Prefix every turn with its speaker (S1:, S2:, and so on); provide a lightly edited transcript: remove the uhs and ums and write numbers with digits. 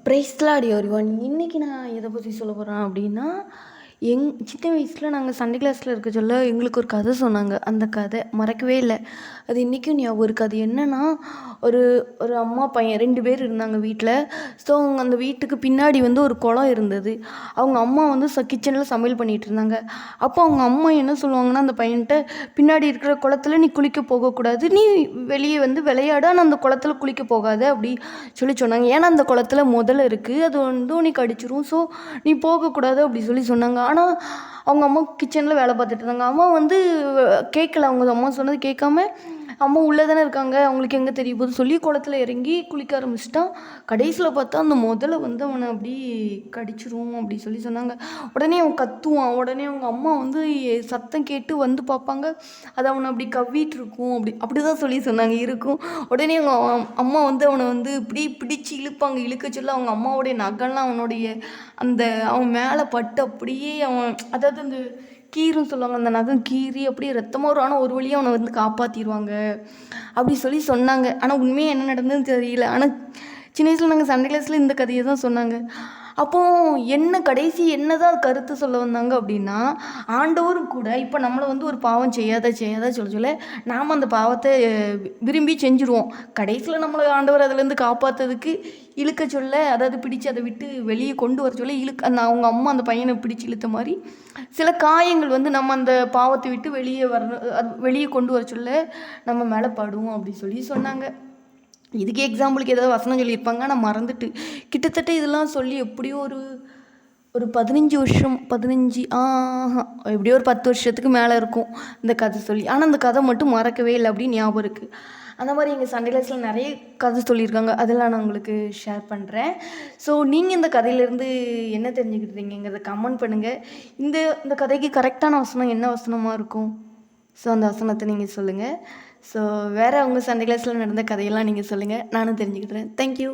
S1: பிரைஸ்லாட் everyone. இன்றைக்கி நான் எதை பற்றி சொல்ல போகிறேன் அப்படின்னா, சின்ன வயசில் நாங்கள் சண்டே கிளாஸில் இருக்க சொல்ல எங்களுக்கு ஒரு கதை சொன்னாங்க. அந்த கதை மறக்கவே இல்லை. அது இன்றைக்கும் ஞாபகம் இருக்குது. அது என்னென்னா, ஒரு ஒரு அம்மா பையன் 2 பேர் இருந்தாங்க வீட்டில். ஸோ அவங்க அந்த வீட்டுக்கு பின்னாடி வந்து ஒரு குளம் இருந்தது. அவங்க அம்மா வந்து கிச்சனில் சமையல் பண்ணிகிட்டு இருந்தாங்க. அப்போ அவங்க அம்மா என்ன சொல்லுவாங்கன்னா, அந்த பையன்கிட்ட, பின்னாடி இருக்கிற குளத்துல நீ குளிக்க போகக்கூடாது, நீ வெளியே வந்து விளையாடு, ஆனால் அந்த குளத்துல குளிக்க போகாத அப்படி சொன்னாங்க. ஏன்னா அந்த குளத்துல முதல்ல இருக்குது, அது வந்து உன்னை கடிச்சிரும், ஸோ நீ போகக்கூடாது அப்படி சொன்னாங்க. ஆனால் அவங்க அம்மா கிச்சனில் வேலை பார்த்துட்டு இருந்தாங்க. அம்மா வந்து கேட்கல, அவங்க அம்மா சொன்னது கேட்காம, அம்மா உள்ளே தானே இருக்காங்க, அவங்களுக்கு எங்கே தெரிய போகுது சொல்லி குளத்துல இறங்கி குளிக்க ஆரம்பிச்சிட்டான். கடைசியில் பார்த்தா அந்த முதல்ல வந்து அவனை அப்படி கடிச்சிரும் அப்படி சொன்னாங்க. உடனே அவன் கத்துவான். உடனே அவங்க அம்மா வந்து சத்தம் கேட்டு வந்து பார்ப்பாங்க, அது அவனை அப்படி கவ்விட்டு இருக்கும். அப்படி தான் சொன்னாங்க இருக்கும். உடனே அவங்க அம்மா வந்து அவனை வந்து இப்படி பிடிச்சி இழுப்பாங்க. இழுக்க சொல்ல அவங்க அம்மாவுடைய நகைலாம் அவனுடைய அந்த அவன் மேலே பட்டு அப்படியே அவன், அதாவது அந்த கீருன்னு சொல்லுவாங்க, அந்த நகம் கீறி அப்படியே ரத்தமாக வரும். ஆனால் ஒரு வழியாக அவனை வந்து காப்பாற்றிடுவாங்க அப்படி சொன்னாங்க. ஆனால் உண்மையாக என்ன நடந்ததுன்னு தெரியல. ஆனால் சின்ன வயசில் நாங்கள் சண்டே கிளாஸில் இந்த கதையை தான் சொன்னாங்க. அப்போது கடைசி என்னதான் கருத்து சொல்ல வந்தாங்க அப்படின்னா, ஆண்டவரும் கூட இப்போ நம்மளை வந்து ஒரு பாவம் செய்யாத சொல்ல நாம் அந்த பாவத்தை விரும்பி செஞ்சுருவோம். கடைசியில் நம்மளை ஆண்டவர் அதுலேருந்து காப்பாற்றுறதுக்கு இழுக்க சொல்ல, அதாவது பிடிச்சி அதை விட்டு வெளியே கொண்டு வர சொல்ல அந்த அவங்க அம்மா அந்த பையனை பிடிச்சி இழுத்த மாதிரி சில காயங்கள் வந்து நம்ம அந்த பாவத்தை விட்டு வெளியே கொண்டு வர சொல்ல நம்ம மேலே படுவோம் அப்படி சொன்னாங்க. இதுக்கு எக்ஸாம்பிளுக்கு ஏதாவது வசனம் சொல்லியிருப்பாங்க, நான் மறந்துட்டு. கிட்டத்தட்ட இதெல்லாம் சொல்லி எப்படியோ ஒரு 15 வருஷம், எப்படியோ ஒரு 10 வருஷத்துக்கு மேலே இருக்கும் இந்த கதை சொல்லி. ஆனால் அந்த கதை மட்டும் மறக்கவே இல்லை அப்படின்னு ஞாபகம் இருக்குது. அந்த மாதிரி எங்கள் சண்டே கிளாஸில் நிறைய கதை சொல்லியிருக்காங்க, அதெல்லாம் நான் உங்களுக்கு ஷேர் பண்ணுறேன். ஸோ நீங்கள் இந்த கதையிலேருந்து என்ன தெரிஞ்சுக்கிட்டீங்கிறத கமெண்ட் பண்ணுங்கள். இந்த கதைக்கு கரெக்டான வசனம் என்ன வசனமாக இருக்கும்? ஸோ அந்த வசனத்தை நீங்கள் சொல்லுங்கள். ஸோ வேறு உங்கள் சண்டே கிளாஸில் நடந்த கதையெல்லாம் நீங்கள் சொல்லுங்கள், நானும் தெரிஞ்சுக்கிட்டுறேன். தேங்க்யூ.